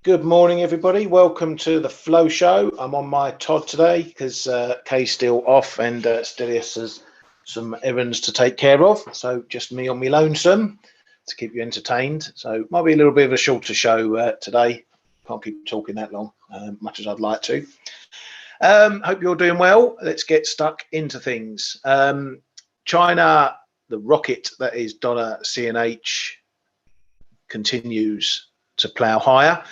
Good morning, everybody. Welcome to the Flow Show. I'm on my Todd today because Kay's still off and Stelios has some errands to take care of. So just me on my lonesome to keep you entertained. So might be a little bit of a shorter show today. Can't keep talking that long, much as I'd like to. Hope you're doing well. Let's get stuck into things. China, the rocket that is dollar CNH, continues to plough higher.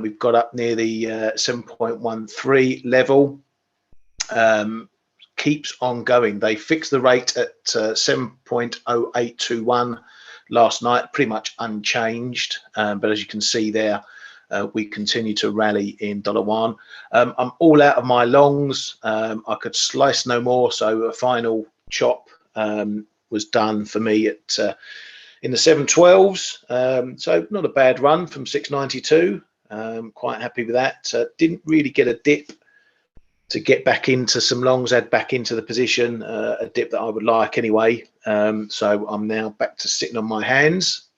We've got up near the 7.13 level. Keeps on going. They fixed the rate at 7.0821 last night, pretty much unchanged. But as you can see there, we continue to rally in dollar yuan. I'm all out of my longs. I could slice no more, so a final chop was done for me at in the 712s, so not a bad run from 692. Quite happy with that. Didn't really get a dip to get back into some longs, add back into the position, a dip that I would like anyway. So I'm now back to sitting on my hands.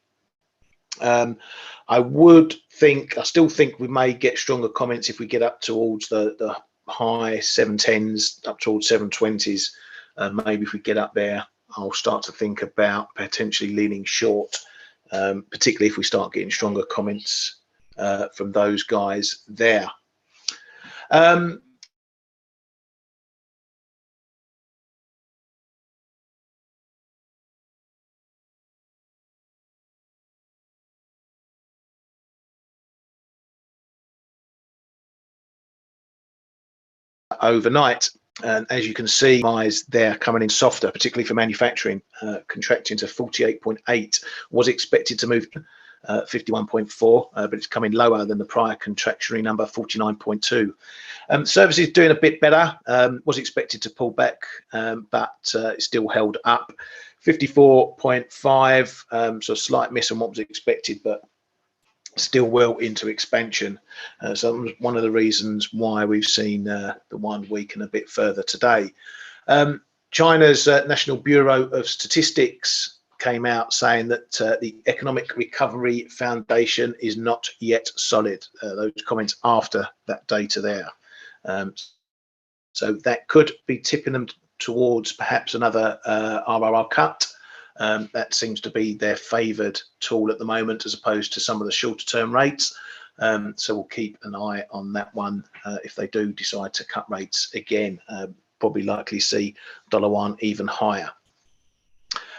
I still think we may get stronger comments if we get up towards the high 710s, up towards 720s. Maybe if we get up there, I'll start to think about potentially leaning short, particularly if we start getting stronger comments from those guys there. Overnight. And as you can see, they're coming in softer, particularly for manufacturing, contracting to 48.8. Was expected to move 51.4, but it's coming lower than the prior contractionary number, 49.2. Services doing a bit better. Was expected to pull back, but it's still held up. 54.5, so a slight miss on what was expected, but still well into expansion. So that was one of the reasons why we've seen the one weaken a bit further today. China's National Bureau of Statistics came out saying that the Economic Recovery Foundation is not yet solid. Those comments after that data there. So that could be tipping them towards perhaps another RRR cut. That seems to be their favoured tool at the moment, as opposed to some of the shorter term rates. So we'll keep an eye on that one if they do decide to cut rates again. Probably likely see dollar yuan even higher.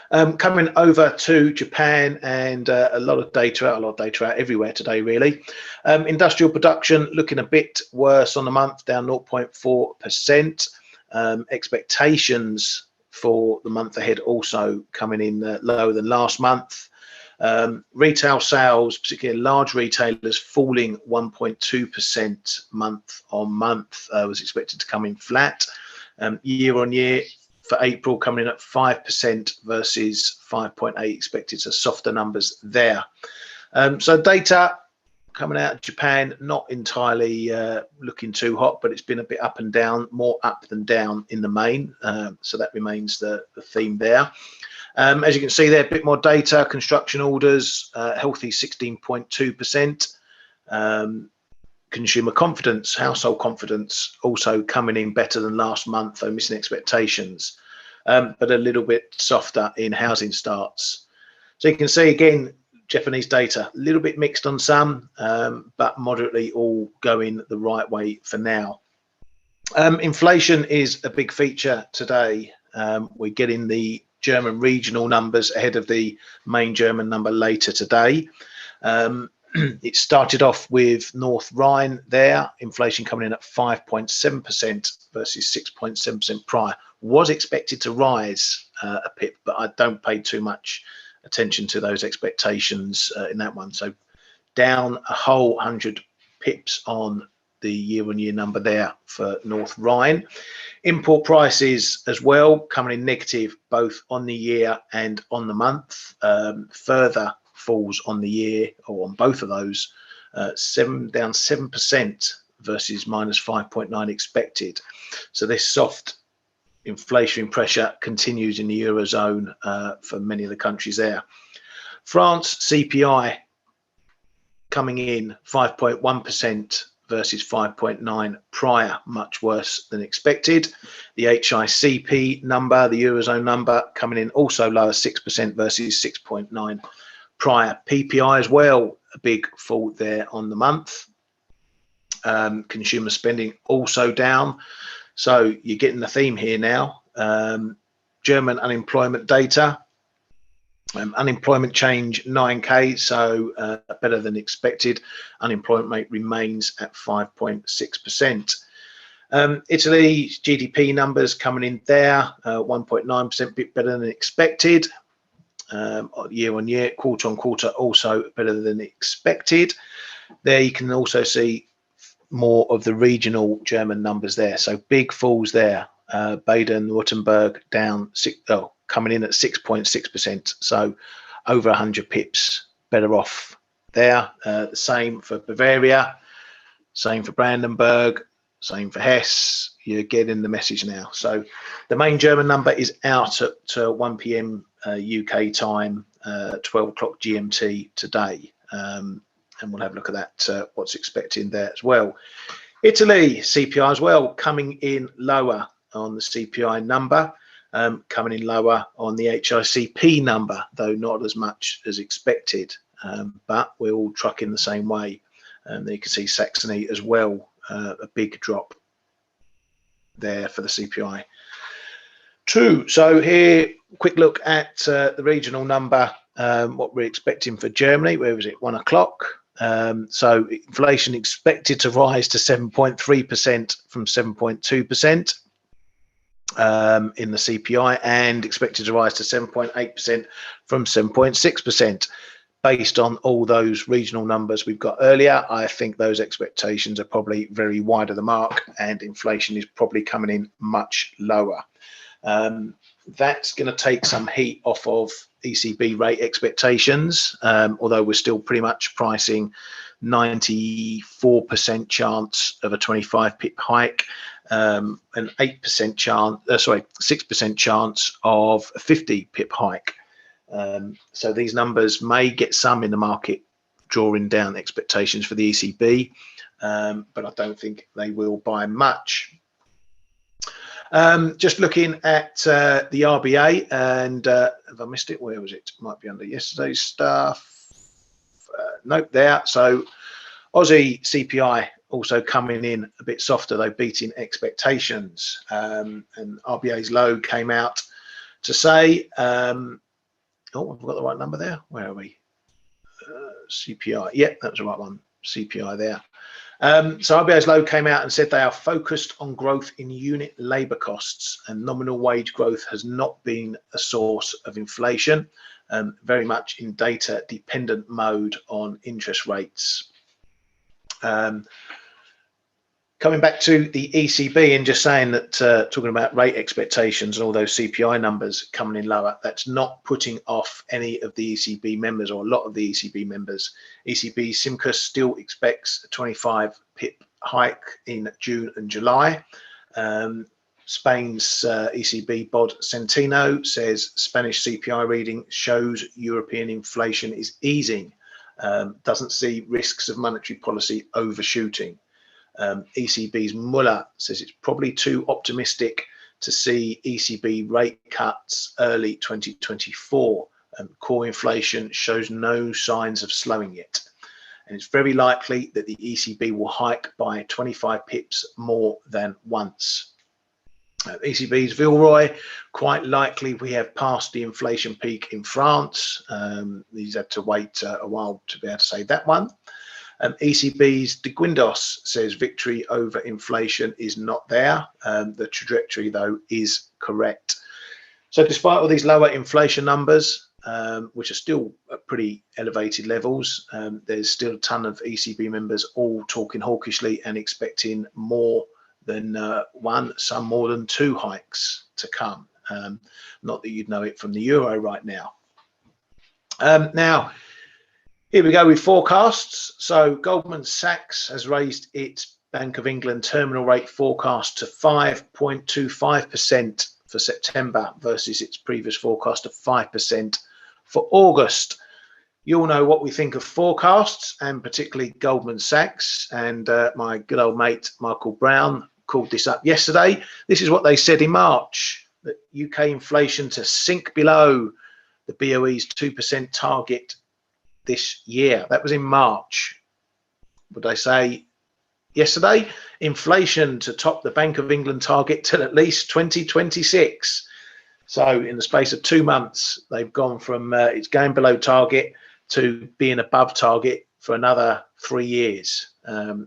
Coming over to Japan, and a lot of data out everywhere today, really. Industrial production looking a bit worse on the month, down 0.4%. Expectations for the month ahead also coming in lower than last month. Retail sales, particularly large retailers, falling 1.2% month on month, was expected to come in flat. Year on year for April coming in at 5% versus 5.8 expected, so softer numbers there. So data coming out of Japan, not entirely looking too hot, but it's been a bit up and down, more up than down in the main. So that remains the theme there. As you can see there, a bit more data. Construction orders, healthy 16.2%. Consumer confidence, household confidence, also coming in better than last month, though missing expectations, but a little bit softer in housing starts. So you can see again, Japanese data, a little bit mixed on some, but moderately all going the right way for now. Inflation is a big feature today. We're getting the German regional numbers ahead of the main German number later today. It started off with North Rhine there, inflation coming in at 5.7% versus 6.7% prior. Was expected to rise a pip, but I don't pay too much attention to those expectations in that one. So down a whole 100 pips on the year-on-year number there for North Rhine. Import prices as well coming in negative both on the year and on the month. Further falls on the year, or on both of those, down 7% versus minus 5.9 expected. So this soft inflationary pressure continues in the Eurozone for many of the countries there. France CPI coming in 5.1% versus 5.9 prior, much worse than expected. The HICP number, the Eurozone number, coming in also lower, 6% versus 6.9 prior. PPI as well, a big fall there on the month. Consumer spending also down. So you're getting the theme here now. German unemployment data. Unemployment change 9k, so better than expected. Unemployment rate remains at 5.6%. Italy's GDP numbers coming in there, 1.9%, bit better than expected. Year on year, quarter on quarter, also better than expected. There you can also see more of the regional German numbers there. So big falls there. Baden-Württemberg down coming in at 6.6%, so over 100 pips better off there. Same for Bavaria, same for Brandenburg, same for Hesse. You're getting the message now. So the main German number is out at 1 p.m. UK time, 12 o'clock GMT today, and we'll have a look at that, what's expected there as well. Italy CPI as well, coming in lower on the CPI number, coming in lower on the HICP number, though not as much as expected, but we're all trucking the same way. There you can see Saxony as well, a big drop there for the CPI. True. So here, quick look at the regional number, what we're expecting for Germany. Where was it? 1 o'clock. So inflation expected to rise to 7.3% from 7.2%. In the CPI, and expected to rise to 7.8% from 7.6%. Based on all those regional numbers we've got earlier, I think those expectations are probably very wide of the mark, and inflation is probably coming in much lower. That's going to take some heat off of ECB rate expectations, although we're still pretty much pricing 94% chance of a 25 pip hike, an 8% chance, 6% chance of a 50 pip hike. So these numbers may get some in the market drawing down expectations for the ECB, but I don't think they will by much. Just looking at the RBA, and have I missed it? Where was it? Might be under yesterday's stuff. Nope, there. So Aussie CPI also coming in a bit softer, though beating expectations. And RBA's low came out to say, oh, I've got the right number there. Where are we? CPI. Yeah, that was the right one. CPI there. So RBA's low came out and said they are focused on growth in unit labour costs, and nominal wage growth has not been a source of inflation, very much in data dependent mode on interest rates. Coming back to the ECB and just saying that, talking about rate expectations and all those CPI numbers coming in lower, that's not putting off any of the ECB members, or a lot of the ECB members. ECB Simcus still expects a 25 pip hike in June and July. Spain's ECB bod Centeno says Spanish CPI reading shows European inflation is easing, doesn't see risks of monetary policy overshooting. ECB's Muller says it's probably too optimistic to see ECB rate cuts early 2024. Core inflation shows no signs of slowing yet, and it's very likely that the ECB will hike by 25 pips more than once. ECB's Villeroy, quite likely we have passed the inflation peak in France. He's had to wait a while to be able to say that one. ECB's De Guindos says victory over inflation is not there. The trajectory, though, is correct. So despite all these lower inflation numbers, which are still at pretty elevated levels, there's still a ton of ECB members all talking hawkishly and expecting more than one, some more than two hikes to come. Not that you'd know it from the euro right now. Now, here we go with forecasts. So Goldman Sachs has raised its Bank of England terminal rate forecast to 5.25% for September versus its previous forecast of 5% for August. You all know what we think of forecasts, and particularly Goldman Sachs, and my good old mate Michael Brown called this up yesterday. This is what they said in March, that UK inflation to sink below the BOE's 2% target this year. That was in March. Would they say yesterday? Inflation to top the Bank of England target till at least 2026. So in the space of 2 months, they've gone from it's going below target to being above target for another 3 years.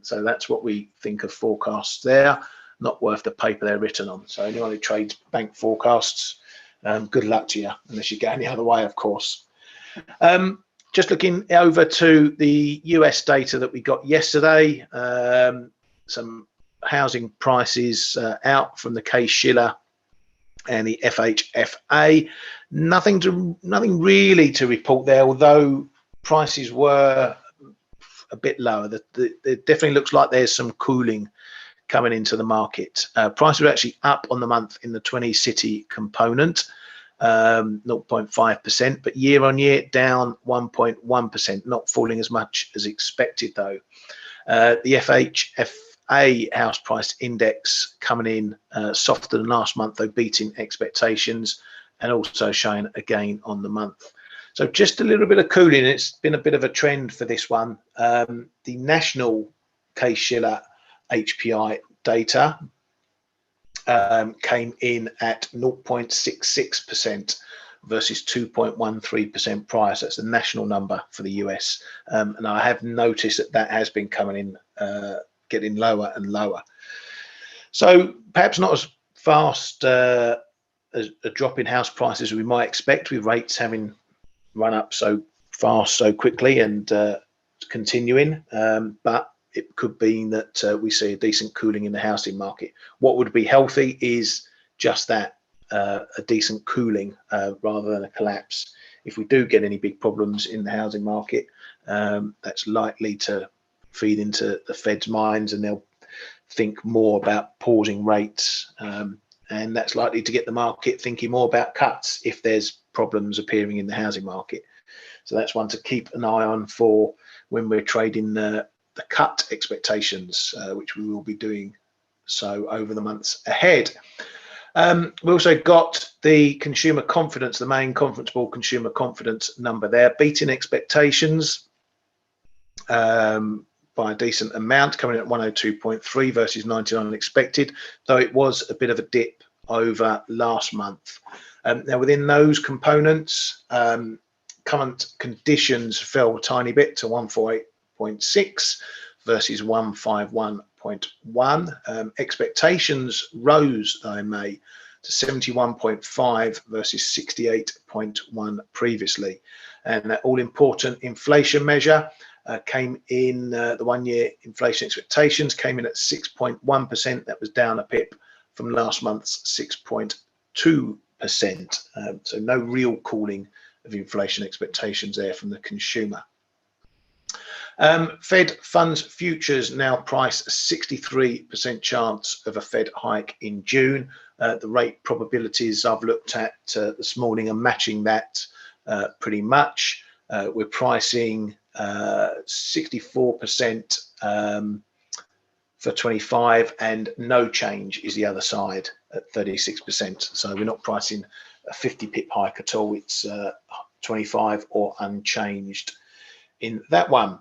So that's what we think of forecasts there. Not worth the paper they're written on. So anyone who trades bank forecasts, good luck to you, unless you go any other way, of course. Just looking over to the US data that we got yesterday, some housing prices out from the Case-Shiller and the FHFA. Nothing really to report there, although prices were a bit lower. It definitely looks like there's some cooling coming into the market. Prices are actually up on the month in the 20 city component, 0.5%, but year on year down 1.1%, not falling as much as expected though. The FHFA house price index coming in softer than last month, though beating expectations and also showing a gain on the month. So just a little bit of cooling. It's been a bit of a trend for this one. The national Case-Shiller HPI data came in at 0.66% versus 2.13% prior. So that's the national number for the US. And I have noticed that has been coming in, getting lower and lower. So perhaps not as fast as a drop in house prices as we might expect, with rates having run up so fast so quickly and continuing, but it could be that we see a decent cooling in the housing market. What would be healthy is just that, a decent cooling rather than a collapse. If we do get any big problems in the housing market, that's likely to feed into the Fed's minds, and they'll think more about pausing rates, and that's likely to get the market thinking more about cuts if there's problems appearing in the housing market. So that's one to keep an eye on for when we're trading the cut expectations, which we will be doing so over the months ahead. We also got the consumer confidence, the main conference board consumer confidence number there, beating expectations by a decent amount, coming in at 102.3 versus 99 expected, though it was a bit of a dip over last month. Now within those components, current conditions fell a tiny bit to 148.6 versus 151.1. Expectations rose, though, in May to 71.5 versus 68.1 previously. And that all-important inflation measure came in, the one-year inflation expectations came in at 6.1%. That was down a pip from last month's 6.2%. So no real cooling of inflation expectations there from the consumer. Fed funds futures now price a 63% chance of a Fed hike in June. The rate probabilities I've looked at this morning are matching that pretty much. We're pricing 64% for 25, and no change is the other side at 36%. So we're not pricing a 50 pip hike at all. It's 25 or unchanged in that one.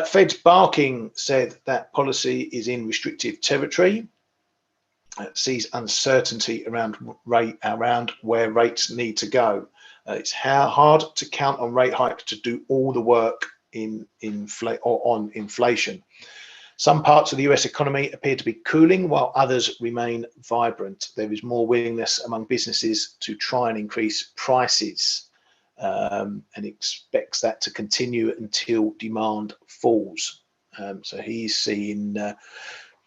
Fed's Barking said that policy is in restrictive territory. Sees uncertainty around where rates need to go. It's hard to count on rate hikes to do all the work on inflation. Some parts of the US economy appear to be cooling while others remain vibrant. There is more willingness among businesses to try and increase prices, and expects that to continue until demand falls. So he's seeing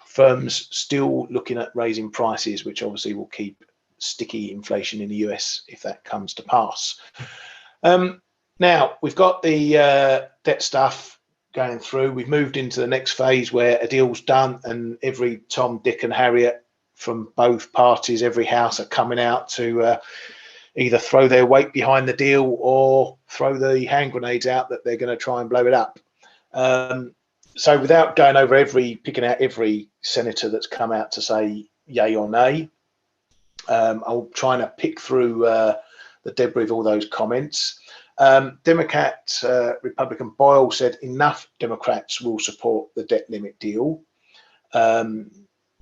firms still looking at raising prices, which obviously will keep sticky inflation in the US if that comes to pass. Now we've got the debt stuff going through. We've moved into the next phase where a deal's done and every Tom, Dick and Harriet from both parties, every house, are coming out to either throw their weight behind the deal or throw the hand grenades out that they're going to try and blow it up. So without going over picking out every senator that's come out to say yay or nay, I'll try and pick through the debris of all those comments. Democrat, Republican Boyle said enough Democrats will support the debt limit deal.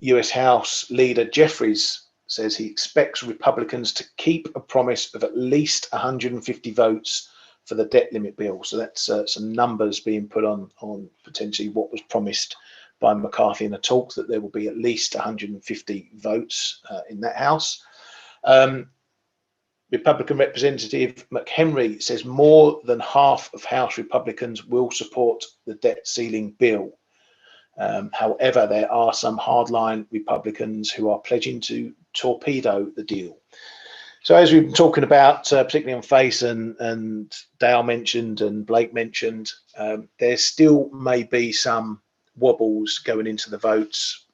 US House Leader Jeffries says he expects Republicans to keep a promise of at least 150 votes for the debt limit bill. So that's some numbers being put on potentially what was promised by McCarthy in the talks, that there will be at least 150 votes in that House. Republican Representative McHenry says more than half of House Republicans will support the debt ceiling bill. However, there are some hardline Republicans who are pledging to torpedo the deal. So as we've been talking about, particularly on F.A.C.E and Dale mentioned and Blake mentioned, there still may be some wobbles going into the votes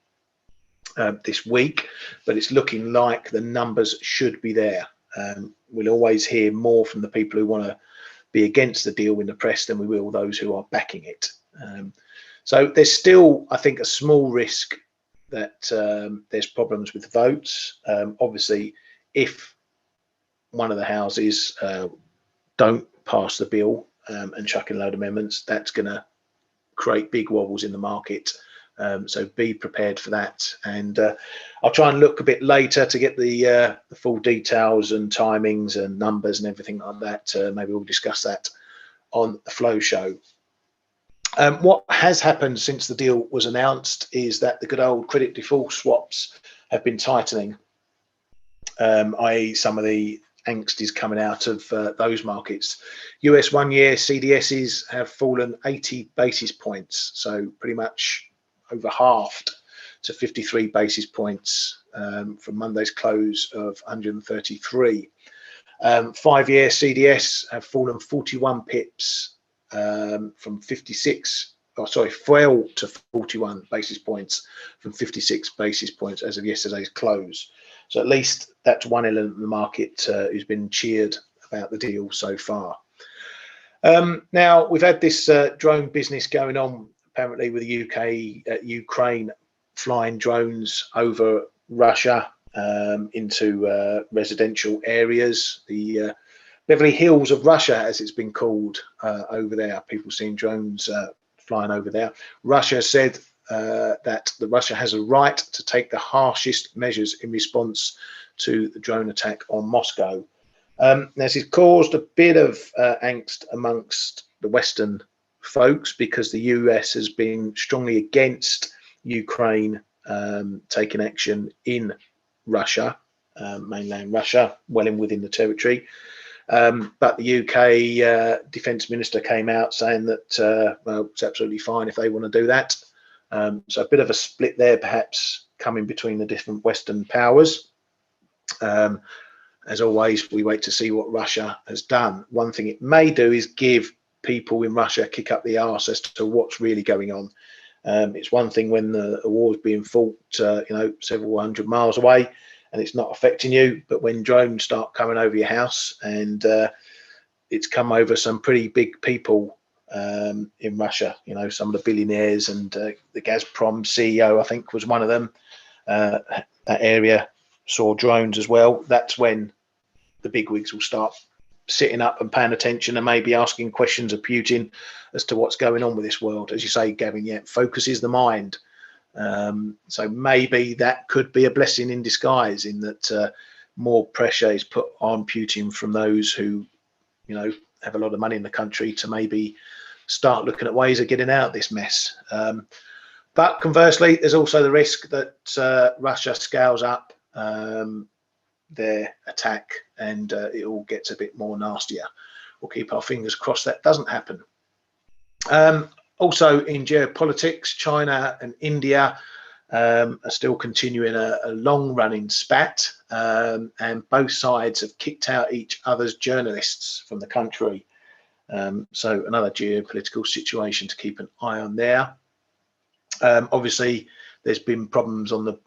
this week, but it's looking like the numbers should be there. We'll always hear more from the people who want to be against the deal in the press than we will those who are backing it. So there's still, I think, a small risk that there's problems with votes. Obviously, if one of the houses don't pass the bill and chuck in a load of amendments, that's going to create big wobbles in the market. So be prepared for that. And I'll try and look a bit later to get the full details and timings and numbers and everything like that. Maybe we'll discuss that on the Flow Show. What has happened since the deal was announced is that the good old credit default swaps have been tightening, i.e. some of the angst is coming out of those markets. US 1-year CDSs have fallen 80 basis points, so pretty much over halved to 53 basis points from Monday's close of 133. 5-year CDS have fallen 41 pips from 56, fell to 41 basis points from 56 basis points as of yesterday's close. So at least that's one element of the market who's been cheered about the deal so far. Now, we've had this drone business going on, apparently, with the UK, Ukraine flying drones over Russia into residential areas. The Beverly Hills of Russia, as it's been called over there. People seeing drones flying over there. Russia said that Russia has a right to take the harshest measures in response to the drone attack on Moscow. This has caused a bit of angst amongst the Western folks because the US has been strongly against Ukraine taking action in Russia, mainland Russia, well in within the territory. But the UK Defence Minister came out saying that well, it's absolutely fine if they want to do that. So a bit of a split there, perhaps coming between the different Western powers. As always, we wait to see what Russia has done. One thing it may do is give people in Russia a kick up the arse as to what's really going on. It's one thing when the war is being fought, several hundred miles away, and it's not affecting you. But when drones start coming over your house, and it's come over some pretty big people in Russia, some of the billionaires, and the Gazprom CEO, I think, was one of them. That area saw drones as well. That's when the bigwigs will start sitting up and paying attention and maybe asking questions of Putin as to what's going on with this world. As you say, Gavin, yeah, focus is the mind. So maybe that could be a blessing in disguise, in that more pressure is put on Putin from those who, have a lot of money in the country to maybe start looking at ways of getting out of this mess. But conversely, there's also the risk that Russia scales up their attack and it all gets a bit more nastier. We'll keep our fingers crossed that doesn't happen. Also in geopolitics, China and India are still continuing a long-running spat, and both sides have kicked out each other's journalists from the country. So another geopolitical situation to keep an eye on there. Obviously, there's been problems on the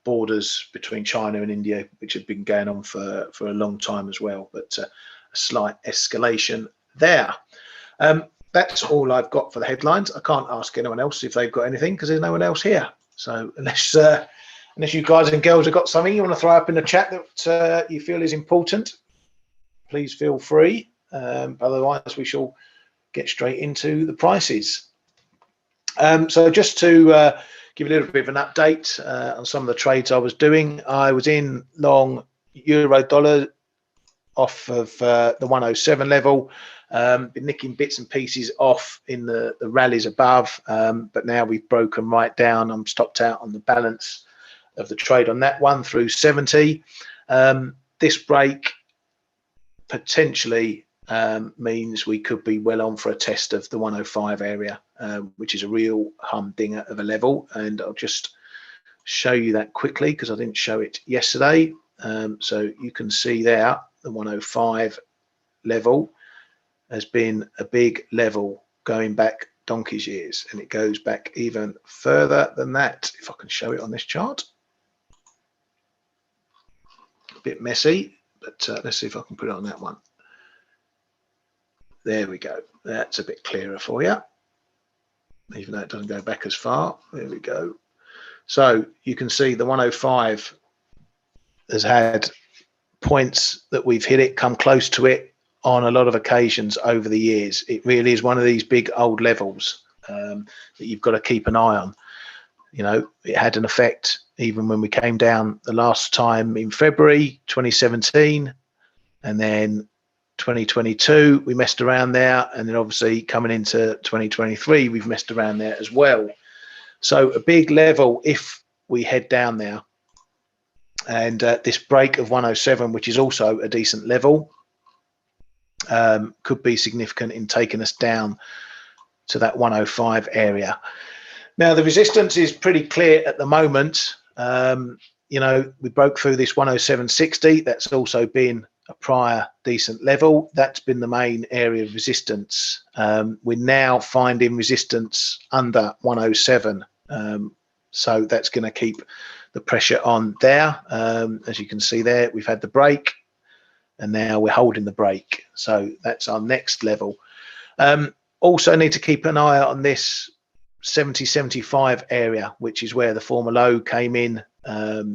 borders between China and India, which have been going on for a long time as well, but a slight escalation there. That's all I've got for the headlines. I can't ask anyone else if they've got anything because there's no one else here. So unless you guys and girls have got something you want to throw up in the chat that you feel is important, please feel free. Otherwise, we shall get straight into the prices. So just to give a little bit of an update on some of the trades I was doing. I was in long euro dollar off of the 107 level. Been nicking bits and pieces off in the rallies above, but now we've broken right down. I'm stopped out on the balance of the trade on that one through 70. This break potentially means we could be well on for a test of the 105 area, which is a real humdinger of a level, and I'll just show you that quickly because I didn't show it yesterday. So you can see there the 105 level has been a big level going back donkey's years, and it goes back even further than that. If I can show it on this chart, a bit messy, but let's see if I can put it on that one. There we go. That's a bit clearer for you, even though it doesn't go back as far. There we go. So you can see the 105 has had points that we've hit it, come close to it on a lot of occasions over the years. It really is one of these big old levels that you've got to keep an eye on. You know, it had an effect even when we came down the last time in February 2017, and then 2022 we messed around there, and then obviously coming into 2023 we've messed around there as well. So a big level if we head down there, and this break of 107, which is also a decent level, could be significant in taking us down to that 105 area. Now the resistance is pretty clear at the moment. You know, we broke through this 107.60. That's also been a prior decent level. That's been the main area of resistance. We're now finding resistance under 107, so that's going to keep the pressure on there. As you can see there, we've had the break and now we're holding the break, so that's our next level. Also need to keep an eye on this 70-75 area, which is where the former low came in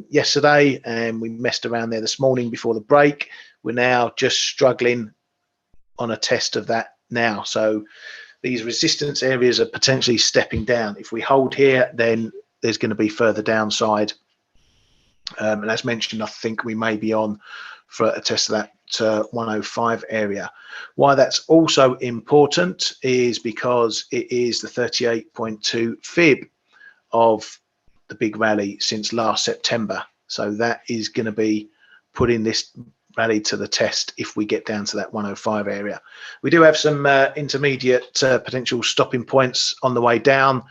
yesterday, and we messed around there this morning before the break. We're now just struggling on a test of that now, so these resistance areas are potentially stepping down. If we hold here, then there's going to be further downside, and as mentioned, I think we may be on for a test of that 105 area. Why that's also important is because it is the 38.2 fib of the big rally since last September, so that is going to be putting this rally to the test if we get down to that 105 area. We do have some intermediate potential stopping points on the way down,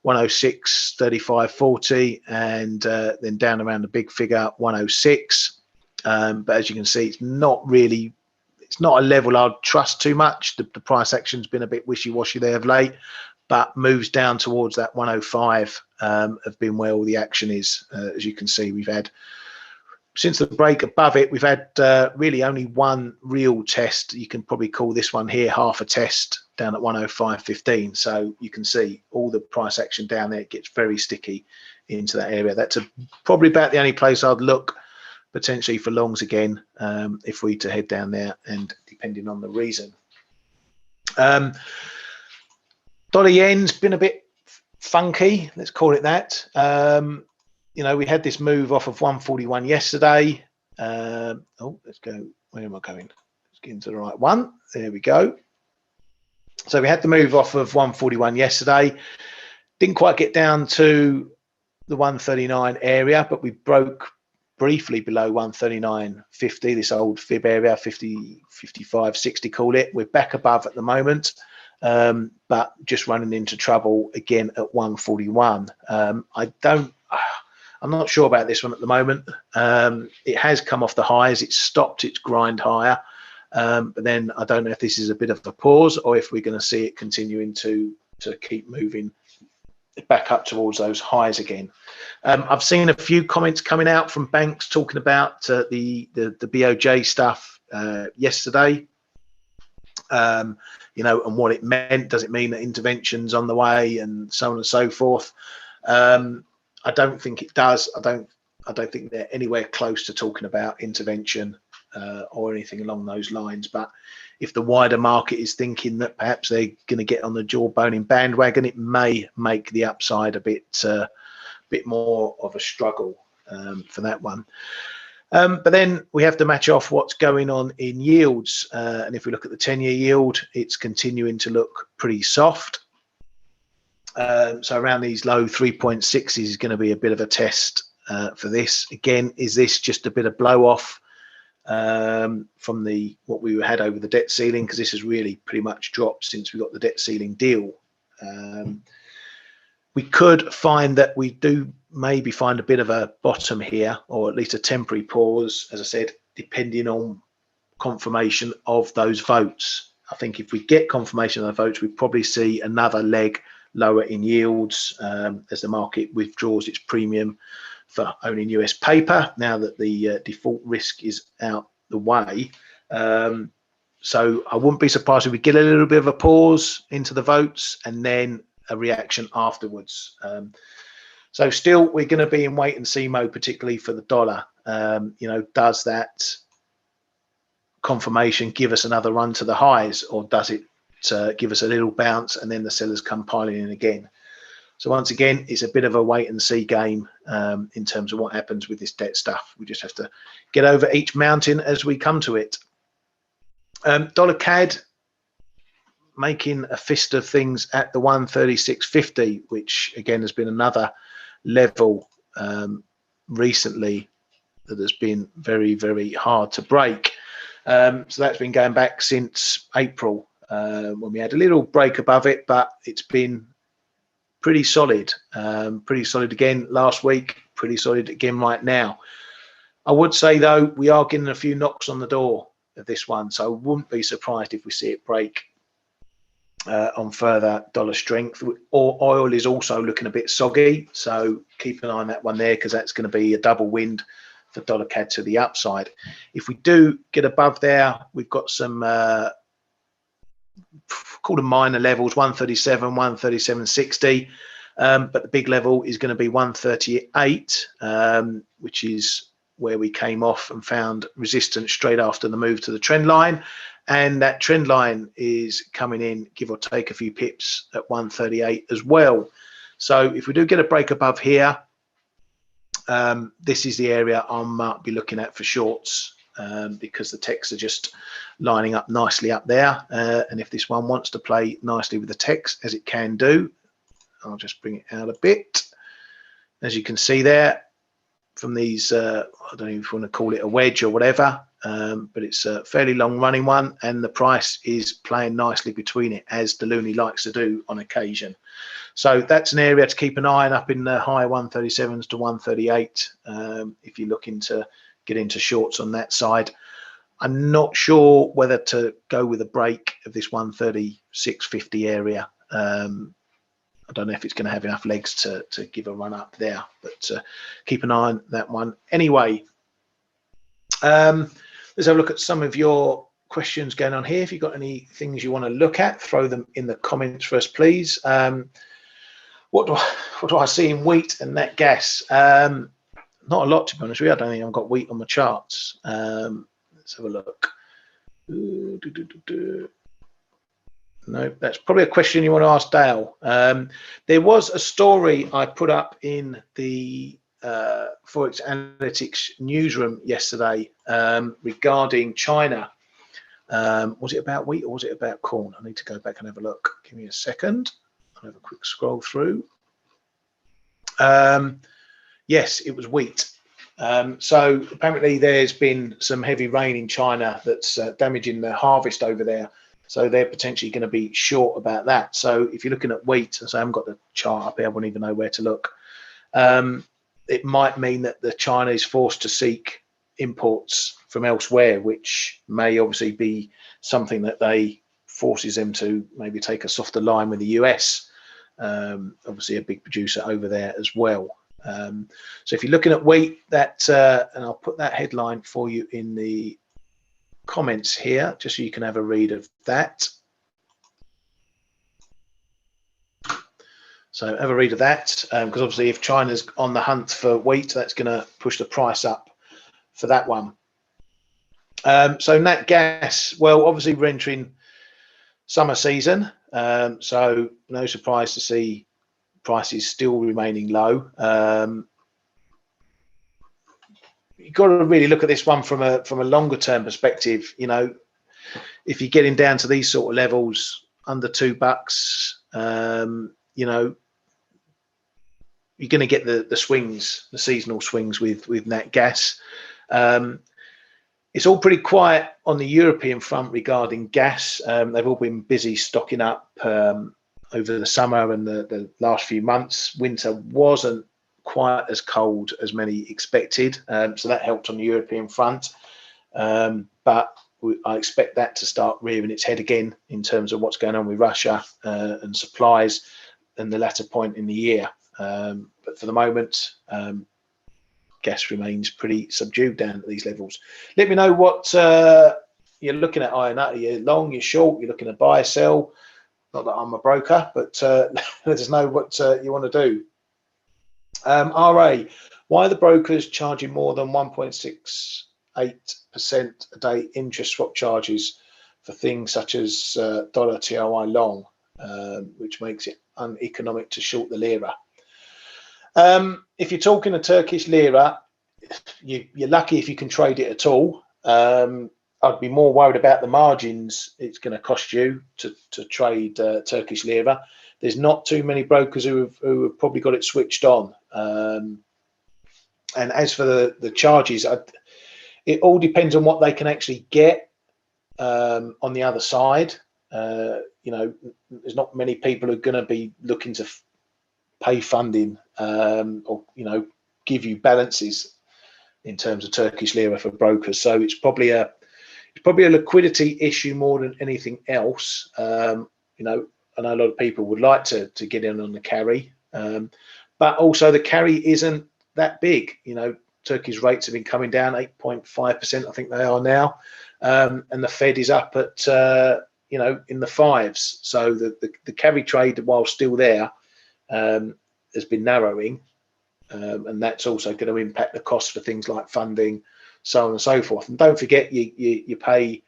106, 35, 40, and then down around the big figure 106. But as you can see, it's not a level I'd trust too much. The price action's been a bit wishy-washy there of late, but moves down towards that 105 have been where all the action is. As you can see, we've had, since the break above it, we've had really only one real test. You can probably call this one here half a test down at 105.15. So you can see all the price action down there. It gets very sticky into that area. That's probably about the only place I'd look potentially for longs again, if we to head down there, and depending on the reason. Dollar yen's been a bit funky, let's call it that. You know, we had this move off of 141 yesterday. Oh, let's go. Where am I going? Let's get into the right one. There we go. So we had the move off of 141 yesterday. Didn't quite get down to the 139 area, but we broke briefly below 139.50, this old fib area, 50, 55, 60, call it. We're back above at the moment, but just running into trouble again at 141. I'm not sure about this one at the moment. It has come off the highs. It's stopped its grind higher, but then I don't know if this is a bit of a pause or if we're going to see it continuing to keep moving back up towards those highs again. I've seen a few comments coming out from banks talking about the BOJ stuff yesterday. You know, and what it meant. Does it mean that intervention's on the way, and so on and so forth? I don't think it does. I don't think they're anywhere close to talking about intervention or anything along those lines. But if the wider market is thinking that perhaps they're going to get on the jawboning bandwagon, it may make the upside a bit more of a struggle for that one. But then we have to match off what's going on in yields. And if we look at the 10-year yield, it's continuing to look pretty soft. So around these low 3.6s is going to be a bit of a test for this. Again, is this just a bit of blow off from what we had over the debt ceiling? Because this has really pretty much dropped since we got the debt ceiling deal. We could find that we do maybe find a bit of a bottom here, or at least a temporary pause, as I said, depending on confirmation of those votes. I think if we get confirmation of the votes, we probably see another leg lower in yields as the market withdraws its premium for owning US paper now that the default risk is out the way. So I wouldn't be surprised if we get a little bit of a pause into the votes and then a reaction afterwards. So still, we're going to be in wait and see mode, particularly for the dollar. You know, does that confirmation give us another run to the highs, or does it give us a little bounce and then the sellers come piling in again? So once again, it's a bit of a wait and see game in terms of what happens with this debt stuff. We just have to get over each mountain as we come to it. Dollar CAD making a fist of things at the 136.50, which again has been another level recently that has been very, very hard to break. So that's been going back since April when we had a little break above it, but it's been pretty solid again last week, pretty solid again right now. I would say though, we are getting a few knocks on the door of this one, so I wouldn't be surprised if we see it break on further dollar strength. Or oil is also looking a bit soggy, so keep an eye on that one there, because that's going to be a double wind for dollar CAD to the upside. If we do get above there, we've got some called them minor levels, 137, 137.60, but the big level is going to be 138, which is where we came off and found resistance straight after the move to the trend line. And that trend line is coming in, give or take a few pips, at 138 as well. So if we do get a break above here, this is the area I might be looking at for shorts, because the techs are just lining up nicely up there. And if this one wants to play nicely with the techs, as it can do, I'll just bring it out a bit. As you can see there, from these, I don't know if you want to call it a wedge or whatever, but it's a fairly long running one, and the price is playing nicely between it, as Deluni likes to do on occasion. So that's an area to keep an eye on, up in the high 137s to 138 if you're looking to get into shorts on that side. I'm not sure whether to go with a break of this 136.50 area. I don't know if it's going to have enough legs to give a run up there, but keep an eye on that one anyway. Let's have a look at some of your questions going on here. If you've got any things you want to look at, throw them in the comments for us, please. What do I see in wheat and nat gas? Not a lot, to be honest with you. I don't think I've got wheat on my charts. Let's have a look. No, that's probably a question you want to ask Dale. There was a story I put up in the ForexAnalytix newsroom yesterday regarding China. Was it about wheat or was it about corn? I need to go back and have a look. Give me a second. I'll have a quick scroll through. Yes, it was wheat. So apparently there's been some heavy rain in China that's damaging the harvest over there. So they're potentially going to be short about that. So if you're looking at wheat, as I haven't got the chart up here, I wouldn't even know where to look. It might mean that the China is forced to seek imports from elsewhere, which may obviously be something that they forces them to maybe take a softer line with the US obviously a big producer over there as well. So if you're looking at wheat, that and I'll put that headline for you in the comments here, just so you can have a read of that. So have a read of that, because obviously if China's on the hunt for wheat, that's going to push the price up for that one. So nat gas, well, obviously we're entering summer season, so no surprise to see prices still remaining low. You've got to really look at this one from a longer term perspective. You know, if you're getting down to these sort of levels under $2, you know, you're going to get the swings, the seasonal swings with nat gas. It's all pretty quiet on the European front regarding gas. They've all been busy stocking up over the summer and the last few months. Winter wasn't quite as cold as many expected, so that helped on the European front. But I expect that to start rearing its head again in terms of what's going on with Russia and supplies and the latter point in the year. But for the moment, gas remains pretty subdued down at these levels. Let me know what you're looking at, Iron. Are you long, you're short, you're looking to buy, sell? Not that I'm a broker, but let us know what you want to do. RA, why are the brokers charging more than 1.68% a day interest swap charges for things such as dollar TOI long, which makes it uneconomic to short the lira? If you're talking a Turkish lira, you're lucky if you can trade it at all. I'd be more worried about the margins it's going to cost you to trade Turkish lira. There's not too many brokers who have probably got it switched on. And as for the charges, it all depends on what they can actually get on the other side. You know, there's not many people who are going to be looking to pay funding or, you know, give you balances in terms of Turkish lira for brokers. So it's probably a liquidity issue more than anything else. You know, I know a lot of people would like to get in on the carry, but also the carry isn't that big. You know, Turkey's rates have been coming down 8.5%, I think they are now, and the Fed is up at you know, in the fives. So the carry trade, while still there, has been narrowing, and that's also going to impact the cost for things like funding, so on and so forth. And don't forget, you pay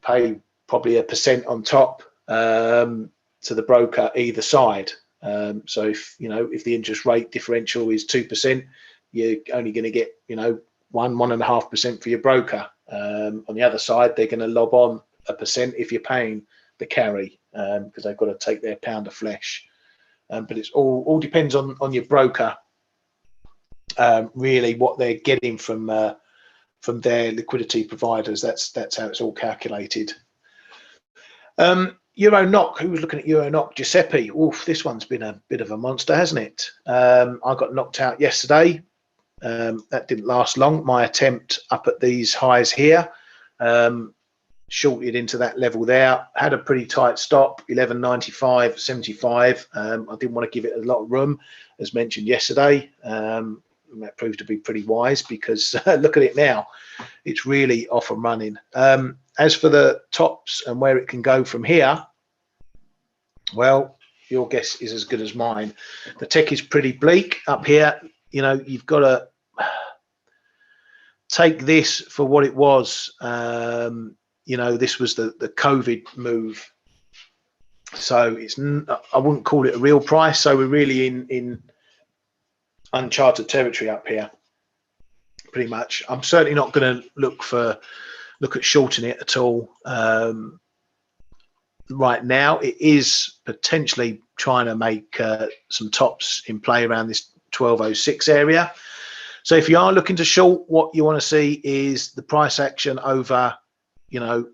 probably 1% on top to the broker either side. So if the interest rate differential is 2%, you're only going to get 1.5% for your broker. On the other side, they're going to lob on 1% if you're paying the carry, because they've got to take their pound of flesh. But it's all depends on your broker, really, what they're getting from their liquidity providers. That's how it's all calculated. Euro NOK, who was looking at Euro NOK? Giuseppe. Oof, this one's been a bit of a monster, hasn't it? I got knocked out yesterday. That didn't last long. My attempt up at these highs here, shorted into that level there, had a pretty tight stop, 11.95.75. I didn't want to give it a lot of room, as mentioned yesterday. That proved to be pretty wise, because look at it now, it's really off and running. As for the tops and where it can go from here, well, your guess is as good as mine. The tech is pretty bleak up here. You know, you've got to take this for what it was. You know, this was the COVID move, so I wouldn't call it a real price. So we're really in uncharted territory up here, pretty much. I'm certainly not going to look at shorting it at all right now. It is potentially trying to make some tops in play around this 1206 area. So if you are looking to short, what you want to see is the price action over, you know,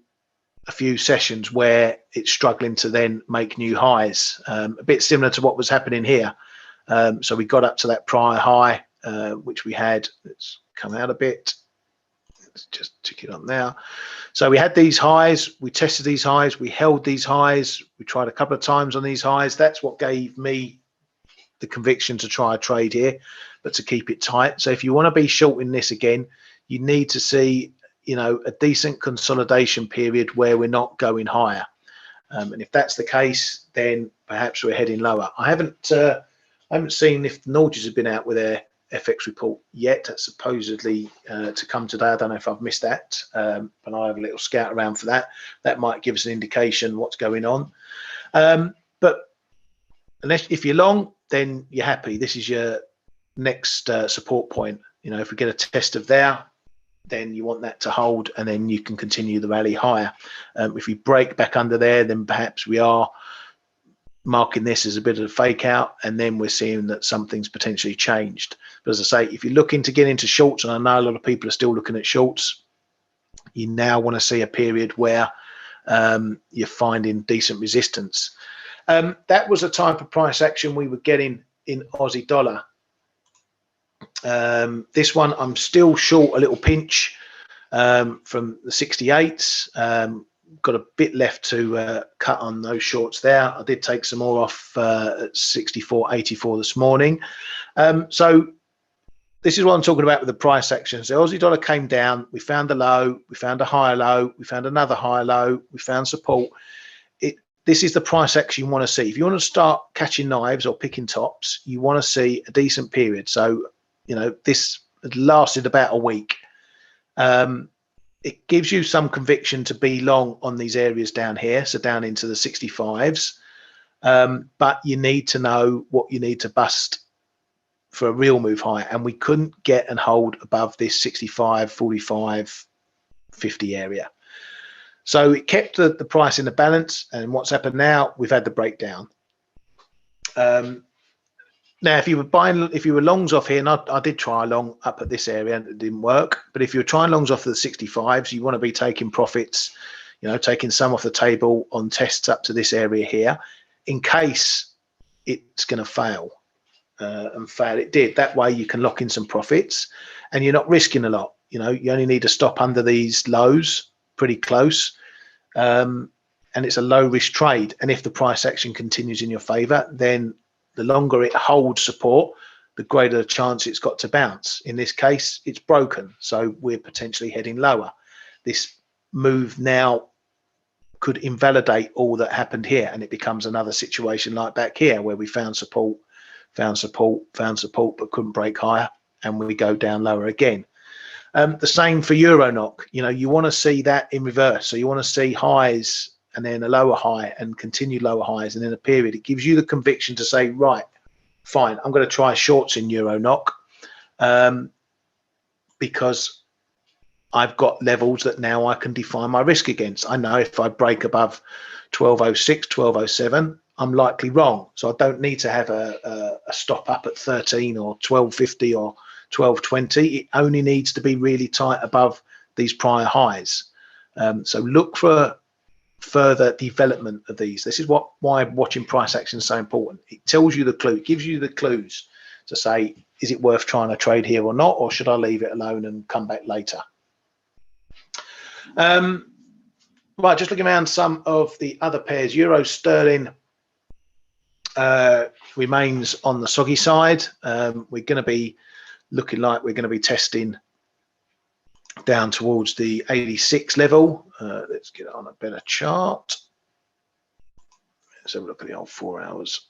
a few sessions where it's struggling to then make new highs, a bit similar to what was happening here. So we got up to that prior high, which we had. Let's come out a bit. let's just tick it on now. So we had these highs, we tested these highs, we held these highs, we tried a couple of times on these highs. That's what gave me the conviction to try a trade here, but to keep it tight. So if you want to be short in this again, you need to see, you know, a decent consolidation period where we're not going higher. And if that's the case, then perhaps we're heading lower. I haven't seen if the Norges have been out with their FX report yet. That's supposedly to come today. I don't know if I've missed that, but I'll have a little scout around for that. That might give us an indication what's going on. But unless if you're long, then you're happy. This is your next support point. You know, if we get a test of there, then you want that to hold, and then you can continue the rally higher. If we break back under there, then perhaps we are marking this as a bit of a fake out, and then we're seeing that something's potentially changed. But as I say, if you're looking to get into shorts, and I know a lot of people are still looking at shorts, you now want to see a period where you're finding decent resistance. That was a type of price action we were getting in Aussie dollar. This one I'm still short a little pinch from the 68s. Got a bit left to cut on those shorts there. I did take some more off at 64.84 this morning. So this is what I'm talking about with the price action. So Aussie dollar came down, we found a low, we found a higher low, we found another higher low, we found support. This is the price action you want to see. If you want to start catching knives or picking tops, you want to see a decent period. So, you know, this lasted about a week. It gives you some conviction to be long on these areas down here, so down into the 65s. But you need to know what you need to bust for a real move higher. And we couldn't get and hold above this 65, 45, 50 area. So it kept the price in the balance. And what's happened now, we've had the breakdown. Now, if you were longs off here, and I did try a long up at this area and it didn't work. But if you're trying longs off the 65s, you want to be taking profits, you know, taking some off the table on tests up to this area here, in case it's going to fail. And fail it did. That way you can lock in some profits, and you're not risking a lot. You know, you only need to stop under these lows, pretty close, and it's a low risk trade. And if the price action continues in your favor, then the longer it holds support, the greater the chance it's got to bounce. In this case, it's broken, so we're potentially heading lower. This move now could invalidate all that happened here, and it becomes another situation like back here where we found support, but couldn't break higher, and we go down lower again. The same for Euro NOK. You know, you want to see that in reverse. So you want to see highs and then a lower high and continue lower highs, and in a period it gives you the conviction to say, right, fine, I'm going to try shorts in Euro NOK because I've got levels that now I can define my risk against. I know if I break above 1206, 1207, I'm likely wrong. So I don't need to have a stop up at 13 or 1250 or 1220. It only needs to be really tight above these prior highs. So look for further development of these. This is why watching price action is so important. It tells you the clue, it gives you the clues to say, is it worth trying to trade here or not, or should I leave it alone and come back later? Right, just looking around some of the other pairs. Euro sterling remains on the soggy side. We're going to be looking like we're going to be testing down towards the 86 level. Let's get on a better chart. Let's have a look at the old 4 hours.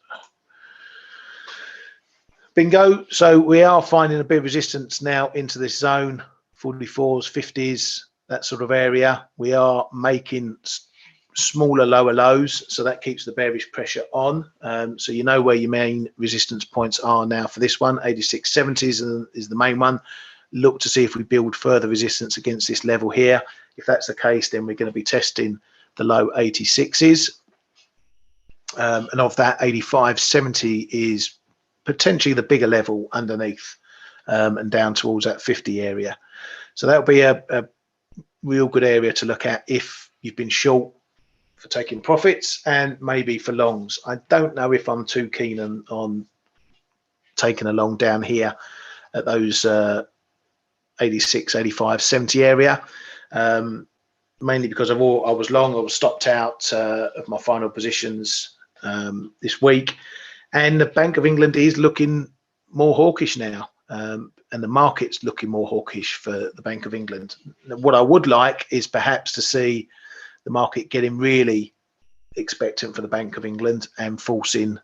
Bingo. So we are finding a bit of resistance now into this zone, 44s, 50s, that sort of area. We are making smaller lower lows, so that keeps the bearish pressure on. So you know where your main resistance points are now for this one. 86.70s is the main one. Look to see if we build further resistance against this level here. If that's the case, then we're going to be testing the low 86s, and of that, 85.70 is potentially the bigger level underneath, and down towards that 50 area. So that'll be a real good area to look at if you've been short for taking profits, and maybe for longs. I don't know if I'm too keen on taking a long down here at those 86, 85, 70 area, mainly because I was long. I was stopped out of my final positions this week, and the Bank of England is looking more hawkish now, and the market's looking more hawkish for the Bank of England. What I would like is perhaps to see the market getting really expectant for the Bank of England and forcing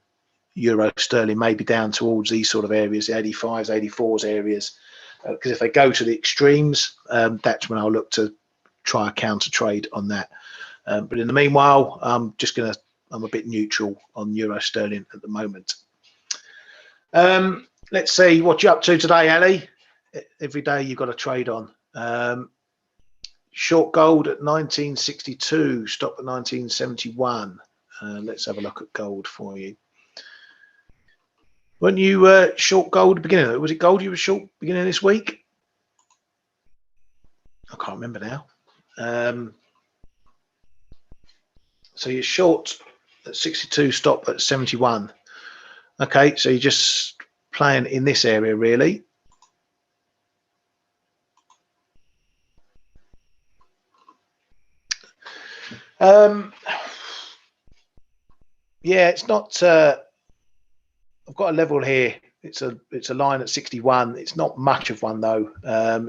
euro sterling maybe down towards these sort of areas, the 85s, 84s areas, because if they go to the extremes, that's when I'll look to try a counter trade on that. But in the meanwhile, I'm a bit neutral on euro sterling at the moment. Let's see what you're up to today, Ali. Every day you've got a trade on. Short gold at 1962, stop at 1971. Let's have a look at gold for you. Weren't you short gold at the beginning? Was it gold you were short beginning of this week? I can't remember now. So you're short at 62, stop at 71. Okay, so you're just playing in this area really. Yeah, it's not. I've got a level here. It's a line at 61. It's not much of one though.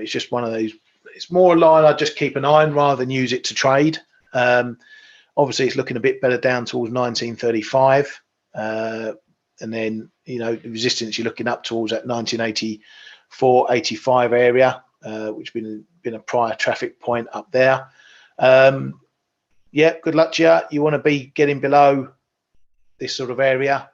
It's just one of those. It's more a line I just keep an eye on rather than use it to trade. Obviously, it's looking a bit better down towards 1935, and then the resistance you're looking up towards that 1984, 85 area, which been a prior traffic point up there. Yeah, good luck to you. You want to be getting below this sort of area.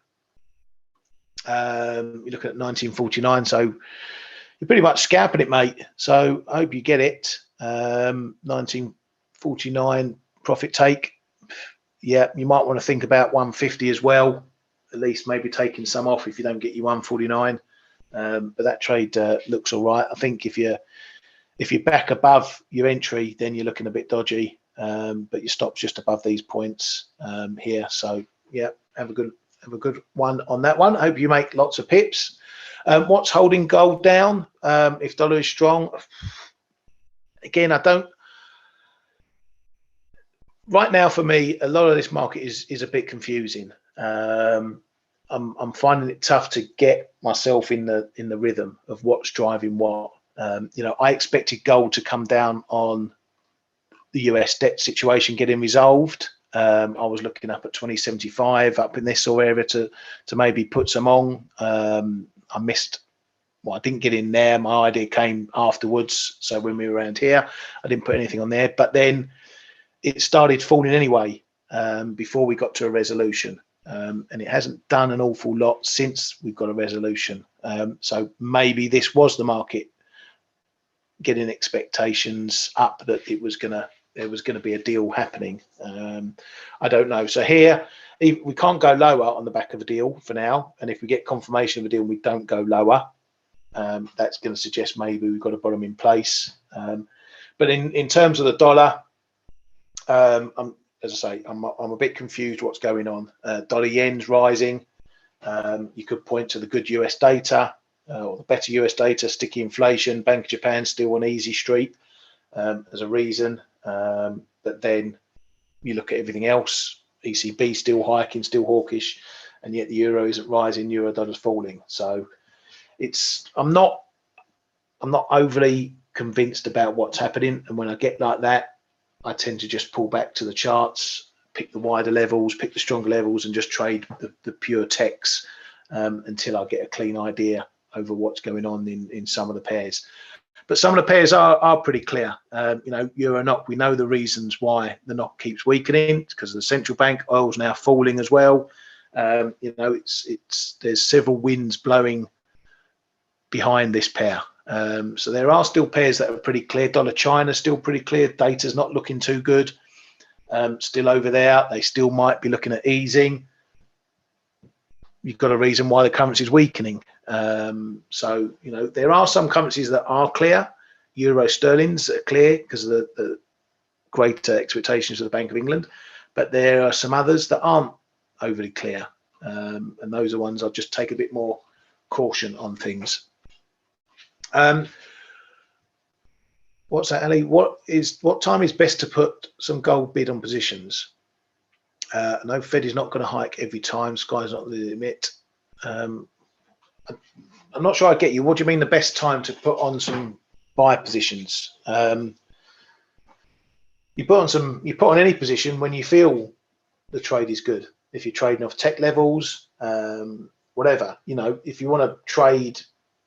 You're looking at 1949, so you're pretty much scalping it, mate. So I hope you get it. 1949 profit take. Yeah, you might want to think about 150 as well. At least maybe taking some off if you don't get your 149. But that trade looks all right. I think if you're back above your entry, then you're looking a bit dodgy. But your stop's just above these points here. So yeah, have a good one on that one. I hope you make lots of pips. What's holding gold down? If dollar is strong, again, I don't. Right now, for me, a lot of this market is a bit confusing. I'm finding it tough to get myself in the rhythm of what's driving what. I expected gold to come down on the US debt situation getting resolved. I was looking up at 2075 up in this sort of area to maybe put some on. I missed. Well, I didn't get in there. My idea came afterwards. So when we were around here, I didn't put anything on there. But then it started falling anyway before we got to a resolution. And it hasn't done an awful lot since we've got a resolution. So maybe this was the market getting expectations up that there was going to be a deal happening. I don't know. So here, we can't go lower on the back of a deal for now. And if we get confirmation of a deal, we don't go lower. That's going to suggest maybe we've got a bottom in place. But in terms of the dollar, as I say, I'm a bit confused what's going on. Dollar yen's rising. You could point to the good US data or the better US data, sticky inflation, Bank of Japan still on easy street as a reason. But then you look at everything else, ECB still hiking, still hawkish, and yet the euro isn't rising, euro dollar's falling. So I'm not overly convinced about what's happening. And when I get like that, I tend to just pull back to the charts, pick the wider levels, pick the stronger levels, and just trade the pure techs until I get a clean idea over what's going on in some of the pairs. But some of the pairs are pretty clear. Euro NOK, we know the reasons why the NOK keeps weakening. It's because of the central bank. Oil's now falling as well. There's several winds blowing behind this pair. So there are still pairs that are pretty clear. Dollar China still pretty clear. Data's not looking too good. Still over there. They still might be looking at easing. You've got a reason why the currency is weakening. So there are some currencies that are clear. Euro sterlings are clear because of the greater expectations of the Bank of England. But there are some others that aren't overly clear. And those are ones I'll just take a bit more caution on things. What's that, Ali? What time is best to put some gold bid on positions? No, Fed is not going to hike every time. Sky's not the limit. I'm not sure I get you. What do you mean the best time to put on some buy positions? You put on any position when you feel the trade is good. If you're trading off tech levels, whatever, you know, if you want to trade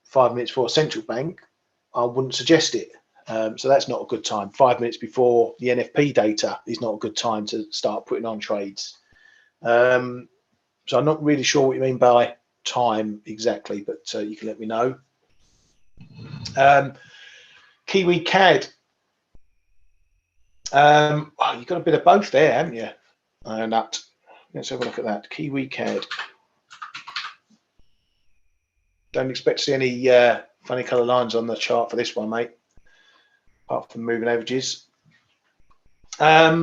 5 minutes for a central bank, I wouldn't suggest it. So that's not a good time. 5 minutes before the NFP data is not a good time to start putting on trades. So I'm not really sure what you mean by time exactly, but you can let me know. Kiwi CAD. Oh, you've got a bit of both there, haven't you? Let's have a look at that. Kiwi CAD. Don't expect to see any funny colour lines on the chart for this one, mate, apart from moving averages. Yeah,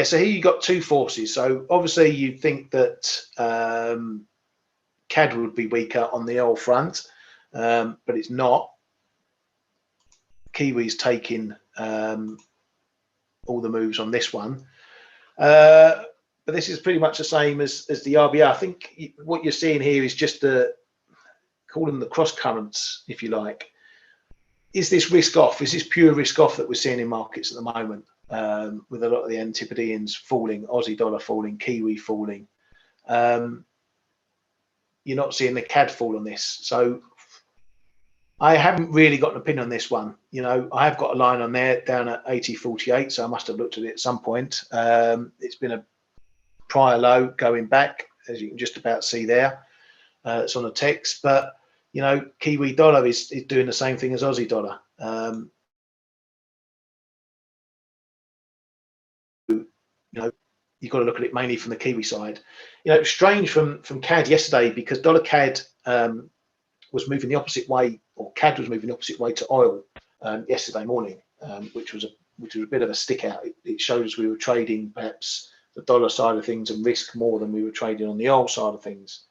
so here you got two forces. So obviously you'd think that CAD would be weaker on the oil front, but it's not. Kiwi's taking all the moves on this one. But this is pretty much the same as the RBA. I think what you're seeing here is just call them the cross currents, if you like. Is this risk off? Is this pure risk off that we're seeing in markets at the moment, with a lot of the Antipodeans falling, Aussie dollar falling, Kiwi falling? You're not seeing the CAD fall on this. So I haven't really got an opinion on this one. You know, I have got a line on there down at 80.48, so I must have looked at it at some point. It's been a prior low going back, as you can just about see there. It's on the text, but you know, Kiwi dollar is doing the same thing as Aussie dollar. You know, you've got to look at it mainly from the Kiwi side. You know, strange from CAD yesterday, because dollar CAD was moving the opposite way, or CAD was moving the opposite way to oil yesterday morning, which was a bit of a stick out. It shows we were trading perhaps the dollar side of things and risk more than we were trading on the oil side of things.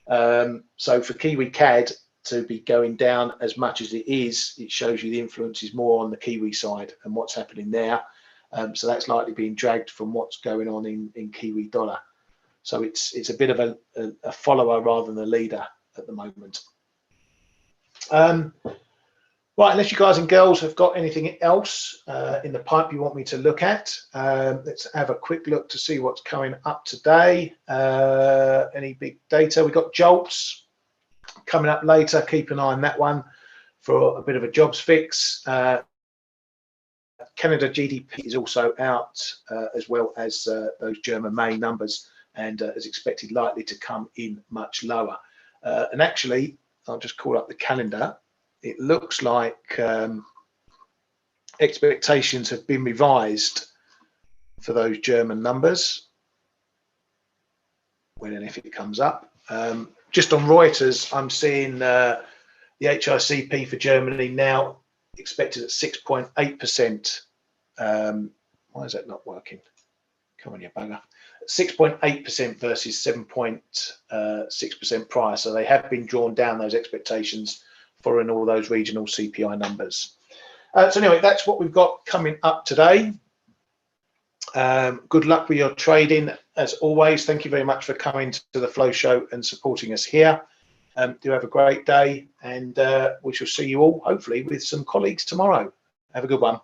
So for Kiwi CAD to be going down as much as it is, it shows you the influence is more on the Kiwi side and what's happening there. So that's likely being dragged from what's going on in Kiwi dollar. So it's a bit of a follower rather than a leader at the moment. Right, unless you guys and girls have got anything else in the pipe you want me to look at, let's have a quick look to see what's coming up today. Any big data? We've got JOLTS coming up later. Keep an eye on that one for a bit of a jobs fix. Canada GDP is also out, as well as those German May numbers, and as expected, likely to come in much lower. And actually, I'll just call up the calendar. It looks like expectations have been revised for those German numbers, when and if it comes up. Just on Reuters, I'm seeing the HICP for Germany now expected at 6.8%. Why is that not working? Come on, you bugger. 6.8% versus 7.6% prior. So they have been drawn down, those expectations, following all those regional CPI numbers. So anyway, that's what we've got coming up today. Good luck with your trading as always. Thank you very much for coming to the Flow Show and supporting us here. Do have a great day, and we shall see you all hopefully with some colleagues tomorrow. Have a good one.